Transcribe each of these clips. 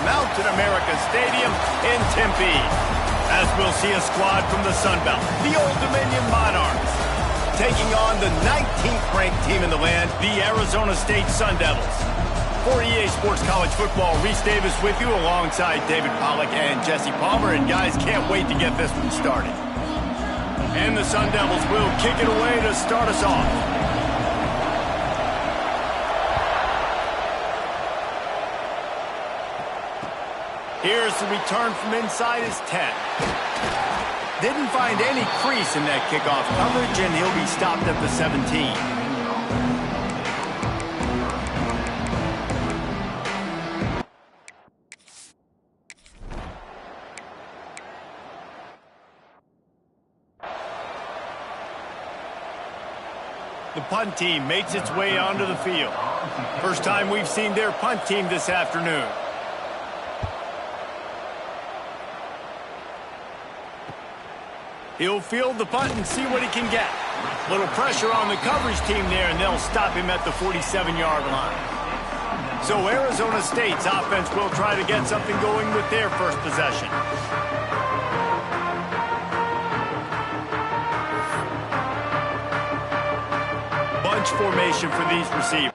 Mountain America Stadium in Tempe, as we'll see a squad from the Sun Belt, the Old Dominion Monarchs, taking on the 19th-ranked team in the land, the Arizona State Sun Devils. For EA Sports College Football, Reese Davis with you alongside David Pollack and Jesse Palmer. And guys, can't wait to get this one started. And the Sun Devils will kick it away to start us off. Here's the return from inside his 10. Didn't find any crease in that kickoff coverage, and he'll be stopped at the 17. The punt team makes its way onto the field. First time we've seen their punt team this afternoon. He'll field the punt and see what he can get. Little pressure on the coverage team there, and they'll stop him at the 47-yard line. So Arizona State's offense will try to get something going with their first possession. Bunch formation for these receivers.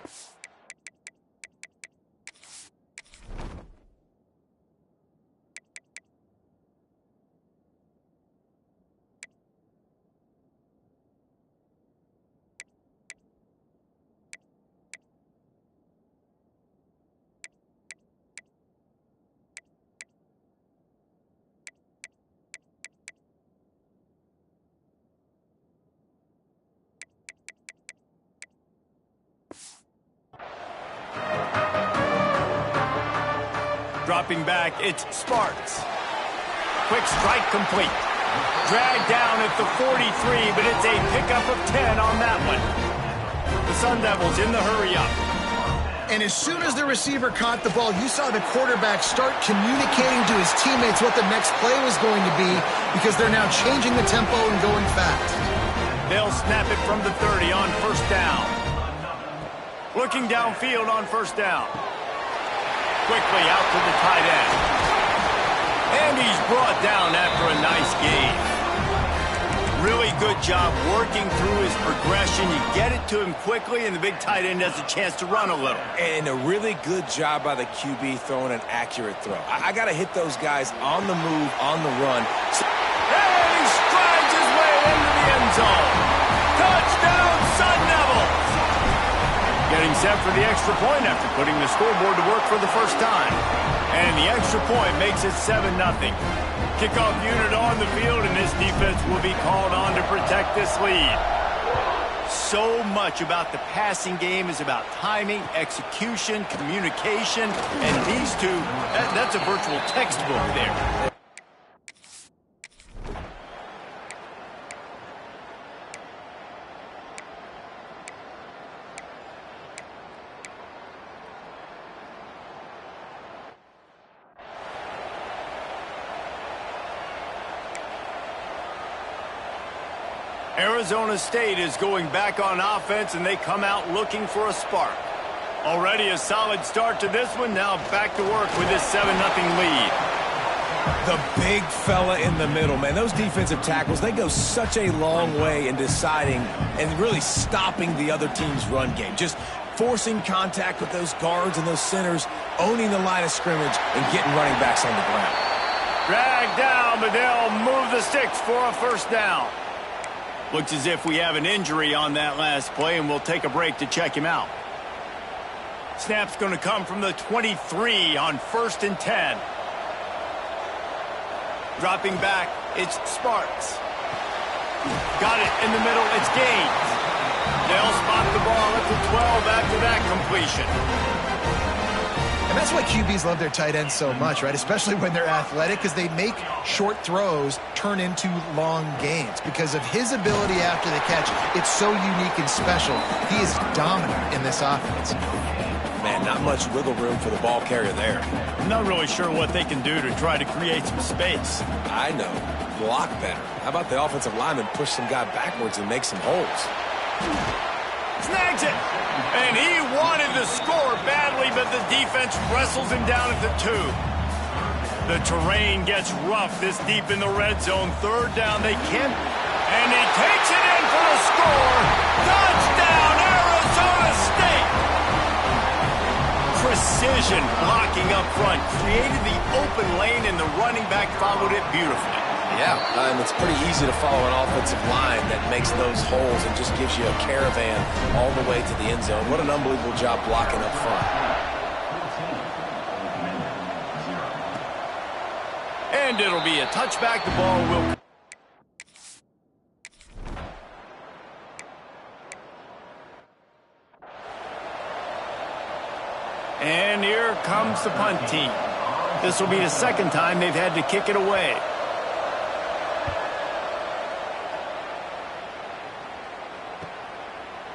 Dropping back, it's Sparks. Quick strike complete. Dragged down at the 43, but it's a pickup of 10 on that one. The Sun Devils in the hurry-up. And as soon as the receiver caught the ball, you saw the quarterback start communicating to his teammates what the next play was going to be, because they're now changing the tempo and going fast. They'll snap it from the 30 on first down. Looking downfield on first down. Quickly out to the tight end. And he's brought down after a nice gain. Really good job working through his progression. You get it to him quickly, and the big tight end has a chance to run a little. And a really good job by the QB throwing an accurate throw. I got to hit those guys on the move, on the run. And he strides his way into the end zone. Touchdown, Sun Devils! Getting set for the extra point after putting the scoreboard to work for the first time. And the extra point makes it 7-0. Kickoff unit on the field, and this defense will be called on to protect this lead. So much about the passing game is about timing, execution, communication, and these two, that's a virtual textbook there. Arizona State is going back on offense, and they come out looking for a spark. Already a solid start to this one. Now back to work with this 7-0 lead. The big fella in the middle, man. Those defensive tackles, they go such a long way in deciding and really stopping the other team's run game. Just forcing contact with those guards and those centers, owning the line of scrimmage, and getting running backs on the ground. Dragged down, but they'll move the sticks for a first down. Looks as if we have an injury on that last play, and we'll take a break to check him out. Snap's going to come from the 23 on 1st and 10. Dropping back, it's Sparks. Got it in the middle, it's Gaines. They'll spot the ball at the 12 after that completion. And that's why QBs love their tight ends so much, right? Especially when they're athletic, because they make short throws turn into long gains. Because of his ability after the catch, it's so unique and special. He is dominant in this offense. Man, not much wiggle room for the ball carrier there. I'm not really sure what they can do to try to create some space. I know. Block better. How about the offensive lineman push some guy backwards and make some holes? Snags it! And he wanted to score badly, but the defense wrestles him down at the 2. The terrain gets rough this deep in the red zone. Third down, they can't. And he takes it in for the score. Touchdown, Arizona State. Precision blocking up front. Created the open lane, and the running back followed it beautifully. Yeah, and it's pretty easy to follow an offensive line that makes those holes and just gives you a caravan all the way to the end zone. What an unbelievable job blocking up front. And it'll be a touchback. The ball will... And here comes the punt team. This will be the second time they've had to kick it away.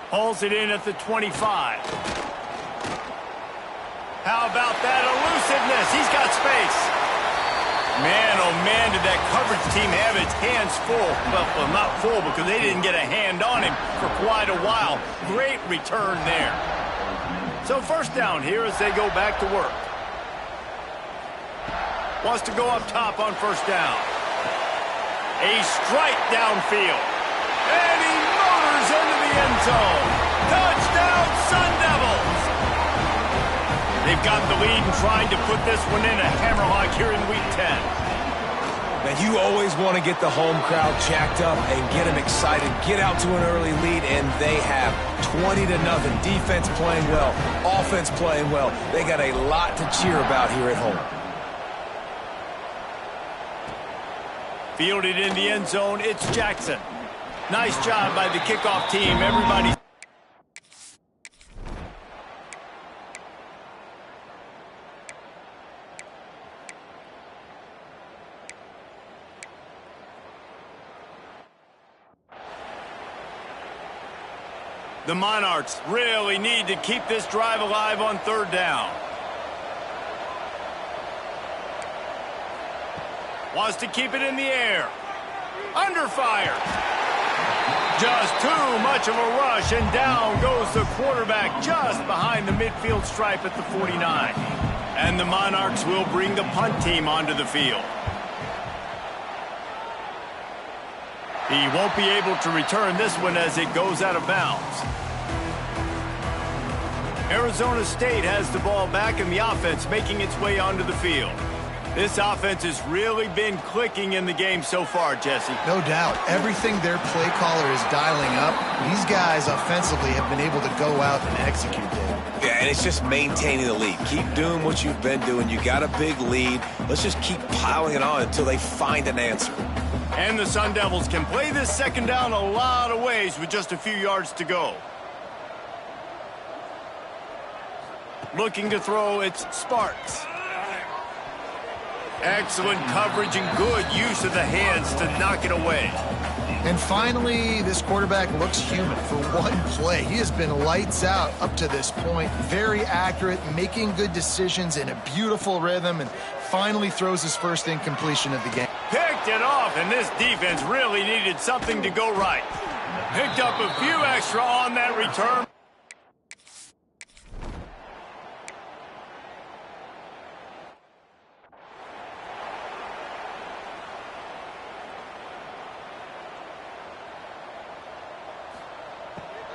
Hauls it in at the 25. How about that elusiveness? He's got space. Man, oh man, did that coverage team have its hands full. Well, not full because they didn't get a hand on him for quite a while. Great return there. So first down here as they go back to work. Wants to go up top on first down. A strike downfield. And he motors into the end zone. Touchdown, Sun Devils. They've got the lead and trying to put this one in a hammerlock here in Week 10. Now, you always want to get the home crowd jacked up and get them excited. Get out to an early lead, and they have 20-0. Defense playing well, offense playing well. They got a lot to cheer about here at home. Fielded in the end zone, it's Jackson. Nice job by the kickoff team. Everybody. The Monarchs really need to keep this drive alive on third down. Wants to keep it in the air. Under fire. Just too much of a rush, and down goes the quarterback just behind the midfield stripe at the 49. And the Monarchs will bring the punt team onto the field. He won't be able to return this one as it goes out of bounds. Arizona State has the ball back, and the offense making its way onto the field. This offense has really been clicking in the game so far, Jesse. No doubt. Everything their play caller is dialing up, these guys offensively have been able to go out and execute there. Yeah, and it's just maintaining the lead. Keep doing what you've been doing. You got a big lead. Let's just keep piling it on until they find an answer. And the Sun Devils can play this second down a lot of ways with just a few yards to go. Looking to throw, it's Sparks. Excellent coverage and good use of the hands to knock it away. And finally, this quarterback looks human for one play. He has been lights out up to this point. Very accurate, making good decisions in a beautiful rhythm, and finally throws his first incompletion of the game. Picked it off, and this defense really needed something to go right. Picked up a few extra on that return.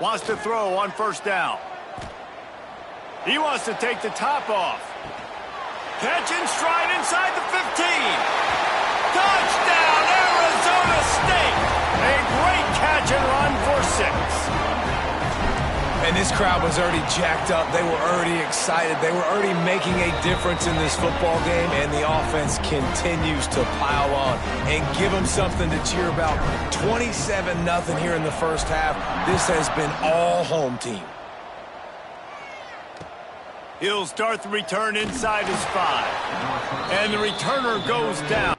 Wants to throw on first down. He wants to take the top off. Catch and stride inside the 15. Touchdown, Arizona State. A great catch and run for 6. And this crowd was already jacked up. They were already excited. They were already making a difference in this football game, and the offense continues to pile on and give them something to cheer about. 27-0 here in the first half. This has been all home team. He'll start the return inside his 5. And the returner goes down.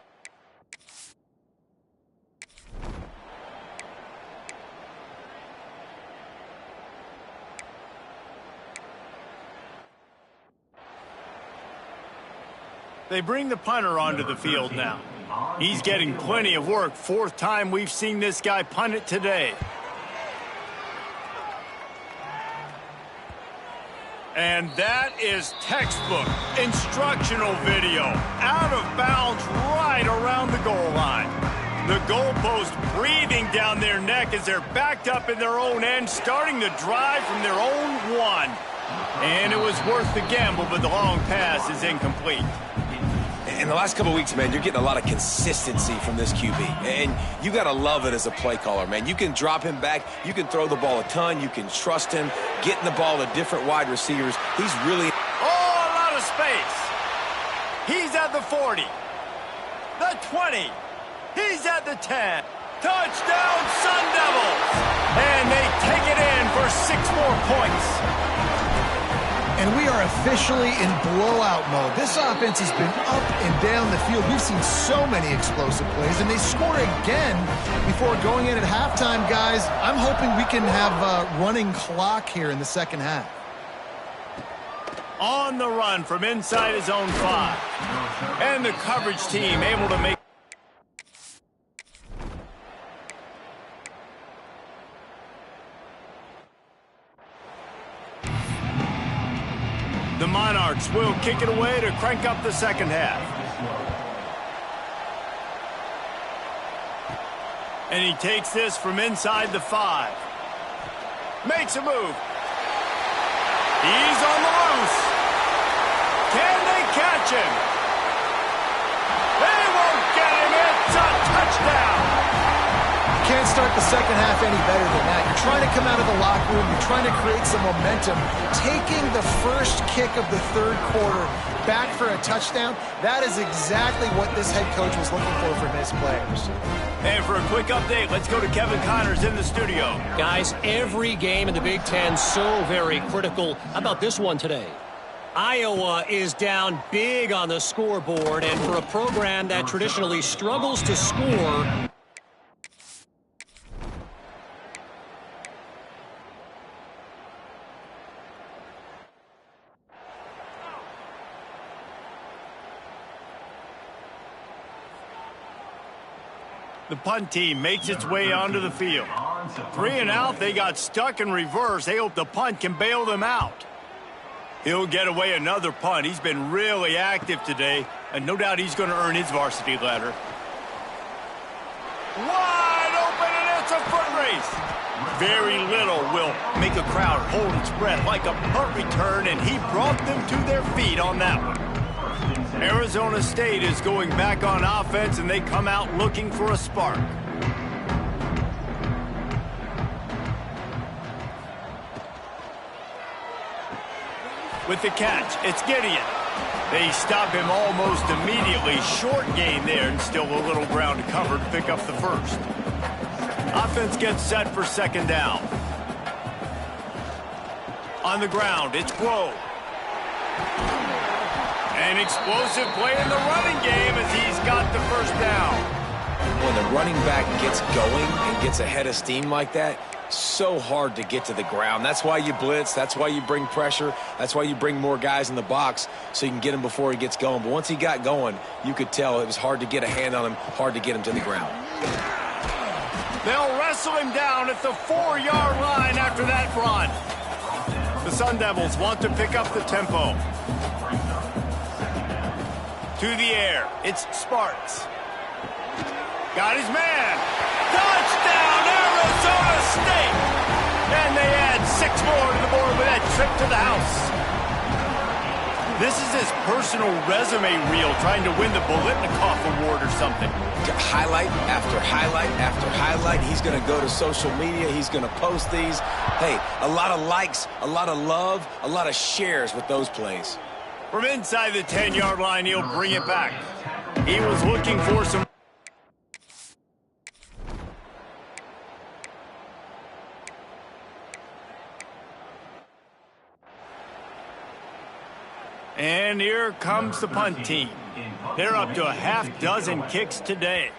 They bring the punter onto the field now. He's getting plenty of work. 4th time we've seen this guy punt it today. And that is textbook instructional video. Out of bounds right around the goal line. The goalpost breathing down their neck as they're backed up in their own end, starting the drive from their own one. And it was worth the gamble, but the long pass is incomplete. In the last couple of weeks, man, you're getting a lot of consistency from this QB. And you got to love it as a play caller, man. You can drop him back. You can throw the ball a ton. You can trust him. Getting the ball to different wide receivers. He's really... Oh, a lot of space. He's at the 40. The 20. He's at the 10. Touchdown, Sun Devils. And they take it in for 6 more points. And we are officially in blowout mode. This offense has been up and down the field. We've seen so many explosive plays, and they score again before going in at halftime, guys. I'm hoping we can have a running clock here in the second half. On the run from inside his own 5. And the coverage team able to make... The Monarchs will kick it away to crank up the second half. And he takes this from inside the 5. Makes a move. He's on the loose. Can they catch him? They won't get him. It's a touchdown. Can't start the second half any better than that. You're trying to come out of the locker room. You're trying to create some momentum. Taking the first kick of the third quarter back for a touchdown, that is exactly what this head coach was looking for from his players. And for a quick update, let's go to Kevin Connors in the studio. Guys, every game in the Big Ten so very critical. How about this one today? Iowa is down big on the scoreboard, and for a program that traditionally struggles to score... The punt team makes its way onto the field. 3 and out, they got stuck in reverse. They hope the punt can bail them out. He'll get away another punt. He's been really active today, and no doubt he's going to earn his varsity letter. Wide open, and it's a foot race. Very little will make a crowd hold its breath like a punt return, and he brought them to their feet on that one. Arizona State is going back on offense, and they come out looking for a spark. With the catch, it's Gideon. They stop him almost immediately. Short gain there, and still a little ground to cover to pick up the first. Offense gets set for second down. On the ground, it's Grove. An explosive play in the running game as he's got the first down. When the running back gets going and gets ahead of steam like that, so hard to get to the ground. That's why you blitz. That's why you bring pressure. That's why you bring more guys in the box so you can get him before he gets going. But once he got going, you could tell it was hard to get a hand on him, hard to get him to the ground. They'll wrestle him down at the 4-yard line after that run. The Sun Devils want to pick up the tempo. To the air, it's Sparks. Got his man. Touchdown, Arizona State! And they add 6 more to the board with that trip to the house. This is his personal resume reel, trying to win the Bolitnikoff Award or something. Highlight after highlight after highlight. He's going to go to social media. He's going to post these. Hey, a lot of likes, a lot of love, a lot of shares with those plays. From inside the 10-yard line, he'll bring it back. He was looking for some... And here comes the punt team. They're up to a half-dozen kicks today.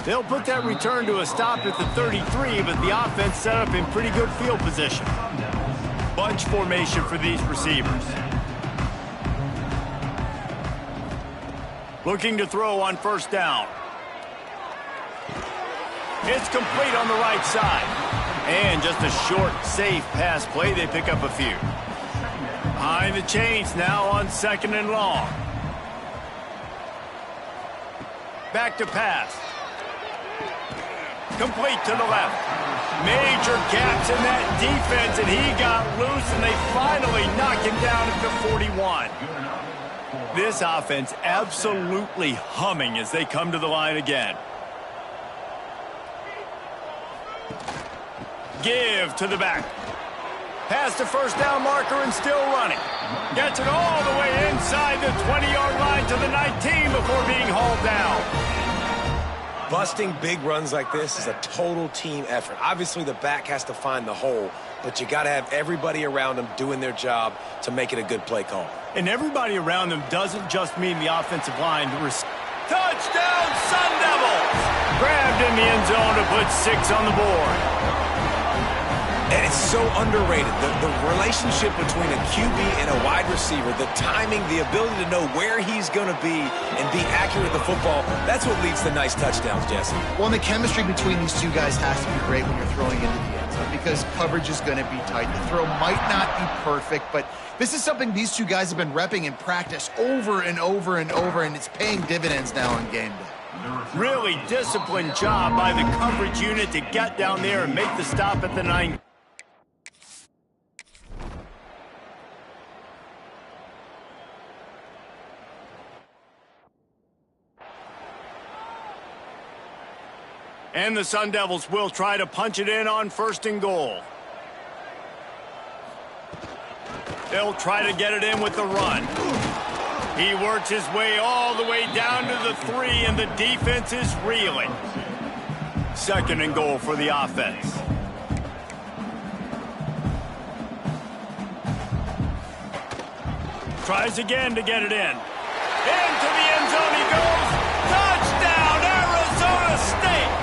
They'll put that return to a stop at the 33, but the offense set up in pretty good field position. Bunch formation for these receivers. Looking to throw on first down. It's complete on the right side. And just a short, safe pass play. They pick up a few. Behind the chains now on 2nd and long. Back to pass. Complete to the left. Major gaps in that defense, and he got loose, and they finally knock him down at the 41. This offense absolutely humming as they come to the line again. Give to the back. Past the first down marker and still running. Gets it all the way inside the 20-yard line to the 19 before being hauled down. Busting big runs like this is a total team effort. Obviously, the back has to find the hole, but you got to have everybody around them doing their job to make it a good play call. And everybody around them doesn't just mean the offensive line. Touchdown, Sun Devils! Grabbed in the end zone to put 6 on the board. And it's so underrated. The relationship between a QB and a wide receiver, the timing, the ability to know where he's going to be and be accurate with the football, that's what leads to nice touchdowns, Jesse. Well, and the chemistry between these two guys has to be great when you're throwing into the end zone because coverage is going to be tight. The throw might not be perfect, but this is something these two guys have been repping in practice over and over and over, and it's paying dividends now on game day. Really disciplined job by the coverage unit to get down there and make the stop at the 9. And the Sun Devils will try to punch it in on 1st and goal. They'll try to get it in with the run. He works his way all the way down to the 3, and the defense is reeling. 2nd and goal for the offense. Tries again to get it in. Into the end zone he goes. Touchdown, Arizona State!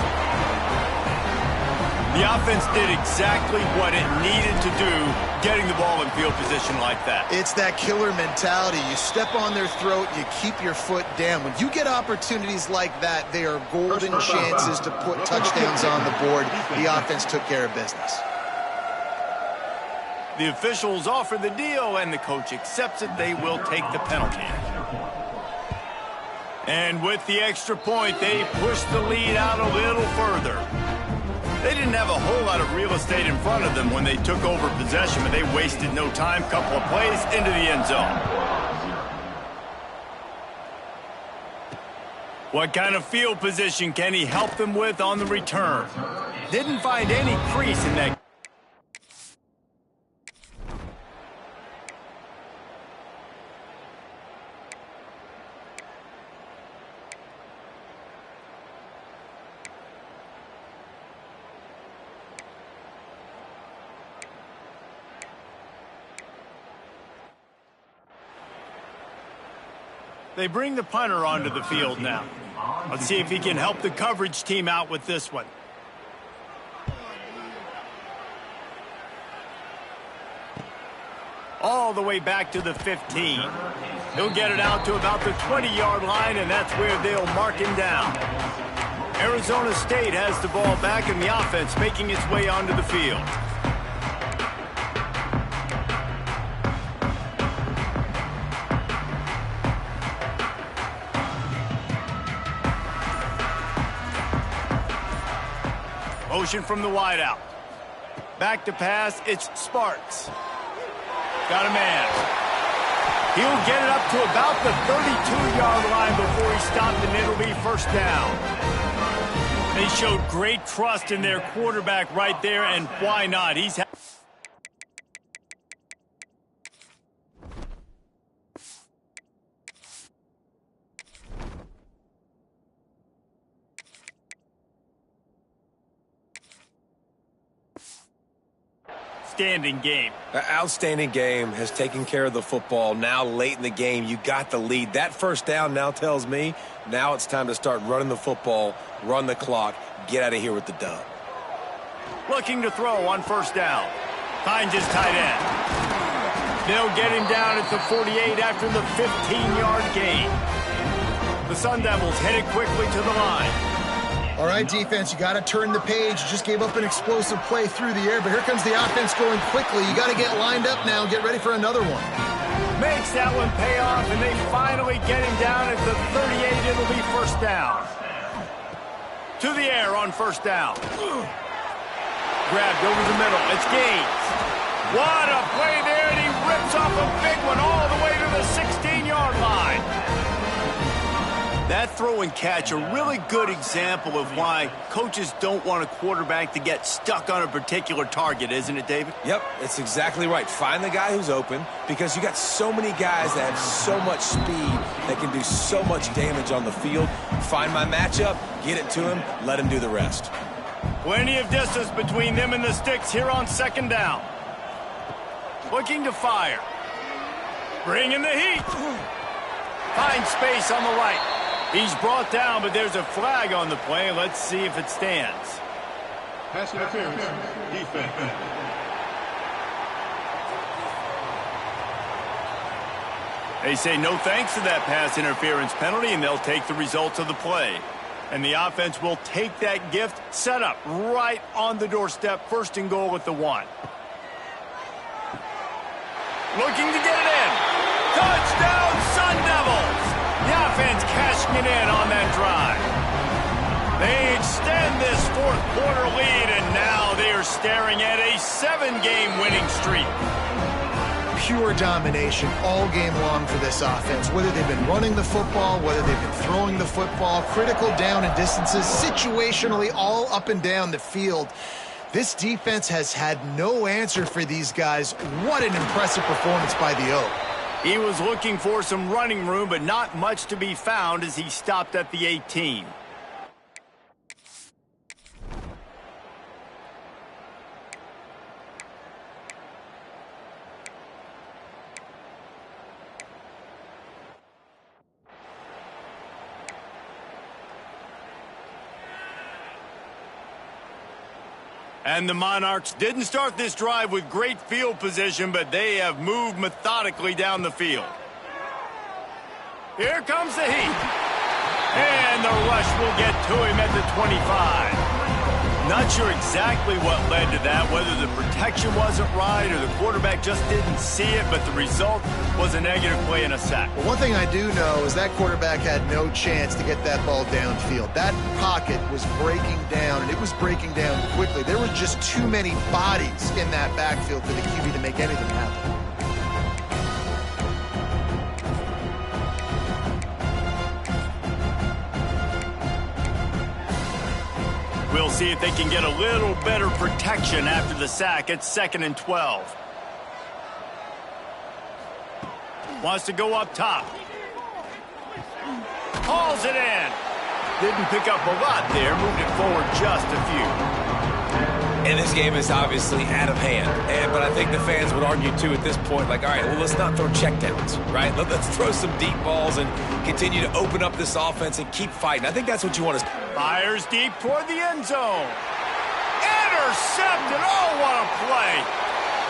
The offense did exactly what it needed to do, getting the ball in field position like that. It's that killer mentality. You step on their throat, you keep your foot down. When you get opportunities like that, they are golden chances to put touchdowns on the board. The offense took care of business. The officials offer the deal, and the coach accepts it. They will take the penalty. And with the extra point, they push the lead out a little further. They didn't have a whole lot of real estate in front of them when they took over possession, but they wasted no time. Couple of plays into the end zone. What kind of field position can he help them with on the return? Didn't find any crease in that. They bring the punter onto the field now. Let's see if he can help the coverage team out with this one. All the way back to the 15. He'll get it out to about the 20-yard line, and that's where they'll mark him down. Arizona State has the ball back in the offense, making its way onto the field. Motion from the wideout. Back to pass, it's Sparks. Got a man. He'll get it up to about the 32-yard line before he stopped, and it'll be 1st down. They showed great trust in their quarterback right there, and why not? He's outstanding game. Outstanding game, has taken care of the football. Now late in the game, you got the lead. That 1st down now tells me now it's time to start running the football, run the clock, get out of here with the dub. Looking to throw on 1st down. Finds his tight end. They'll get him down at the 48 after the 15-yard gain. The Sun Devils headed quickly to the line. All right, defense, you got to turn the page. You just gave up an explosive play through the air, but here comes the offense going quickly. You got to get lined up now and get ready for another one. Makes that one pay off, and they finally get him down at the 38. It'll be first down. To the air on first down. Grabbed over the middle. It's Gaines. What a play there, and he rips off a big one all the way to the 16-yard line. That throw and catch, a really good example of why coaches don't want a quarterback to get stuck on a particular target, isn't it, David? Yep, that's exactly right. Find the guy who's open, because you got so many guys that have so much speed that can do so much damage on the field. Find my matchup, get it to him, let him do the rest. Plenty of distance between them and the sticks here on second down. Looking to fire. Bringing the heat. Finds space on the right. He's brought down, but there's a flag on the play. Let's see if it stands. Pass interference, defense. They say no thanks to that pass interference penalty, and they'll take the results of the play. And the offense will take that gift, set up right on the doorstep, first and goal at the 1. Looking to get it in. Touchdown, Sun Devils! The offense cashing it in on that drive. They extend this fourth-quarter lead, and now they are staring at a 7-game winning streak. Pure domination all game long for this offense. Whether they've been running the football, whether they've been throwing the football, critical down and distances, situationally all up and down the field. This defense has had no answer for these guys. What an impressive performance by the O. He was looking for some running room, but not much to be found as he stopped at the 18. And the Monarchs didn't start this drive with great field position, but they have moved methodically down the field. Here comes the heat. And the rush will get to him at the 25. Not sure exactly what led to that, whether the protection wasn't right or the quarterback just didn't see it, but the result was a negative play and a sack. Well, one thing I do know is that quarterback had no chance to get that ball downfield. That pocket was breaking down, and it was breaking down quickly. There were just too many bodies in that backfield for the QB to make anything happen. We'll see if they can get a little better protection after the sack. It's 2nd and 12. Wants to go up top. Hauls it in. Didn't pick up a lot there. Moved it forward just a few. And this game is obviously out of hand. But I think the fans would argue, too, at this point, like, all right, well, let's not throw checkdowns, right? Let's throw some deep balls and continue to open up this offense and keep fighting. I think that's what you want to... Fires deep toward the end zone. Intercepted. Oh, what a play.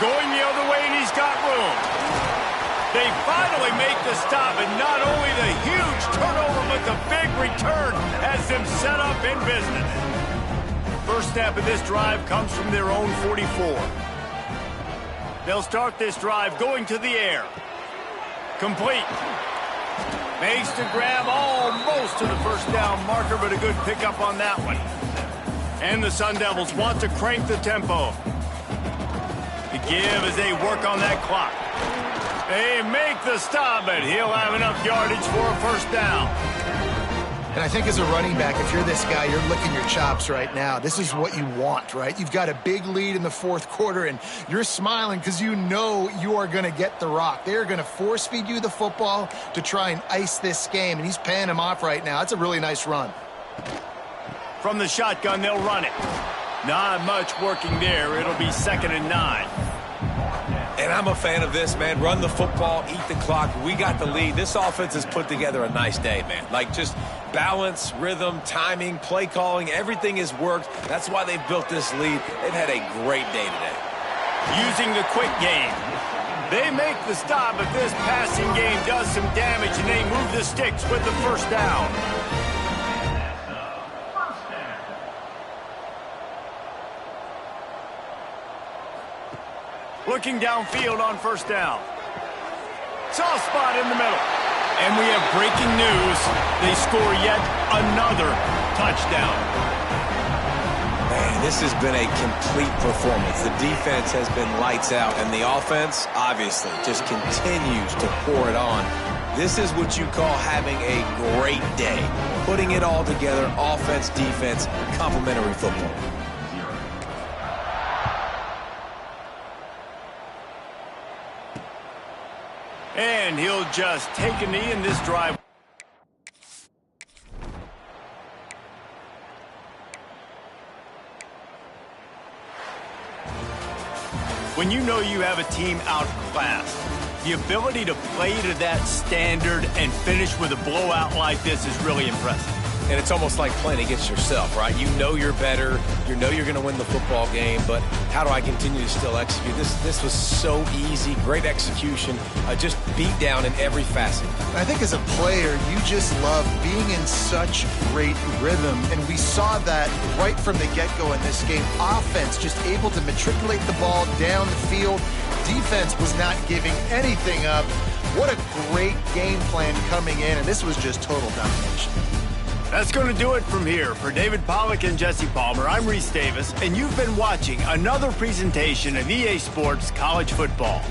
Going the other way, and he's got room. They finally make the stop, and not only the huge turnover, but the big return has them set up in business. First snap of this drive comes from their own 44. They'll start this drive going to the air. Complete. Makes the grab almost to the first down marker, but a good pickup on that one. And the Sun Devils want to crank the tempo. The give as they work on that clock. They make the stop, but he'll have enough yardage for a first down. And I think as a running back, if you're this guy, you're licking your chops right now. This is what you want, right? You've got a big lead in the fourth quarter, and you're smiling because you know you are going to get the rock. They're going to force-feed you the football to try and ice this game, and he's paying him off right now. That's a really nice run. From the shotgun, they'll run it. Not much working there. It'll be 2nd and 9. And I'm a fan of this, man. Run the football, eat the clock. We got the lead. This offense has put together a nice day, man. Like, just balance, rhythm, timing, play calling, everything has worked. That's why they've built this lead. They've had a great day today. Using the quick game. They make the stop, but this passing game does some damage, and they move the sticks with the first down. Looking downfield on first down. Soft spot in the middle. And we have breaking news. They score yet another touchdown. Man, this has been a complete performance. The defense has been lights out, and the offense, obviously, just continues to pour it on. This is what you call having a great day. Putting it all together, offense, defense, complementary football. And he'll just take a knee in this drive. When you know you have a team outclassed, the ability to play to that standard and finish with a blowout like this is really impressive. And it's almost like playing against yourself, right? You know you're better. You know you're going to win the football game, but how do I continue to still execute? This was so easy, great execution, just beat down in every facet. I think as a player, you just love being in such great rhythm, and we saw that right from the get-go in this game. Offense just able to matriculate the ball down the field. Defense was not giving anything up. What a great game plan coming in, and this was just total domination. That's going to do it from here. For David Pollack and Jesse Palmer, I'm Reese Davis, and you've been watching another presentation of EA Sports College Football.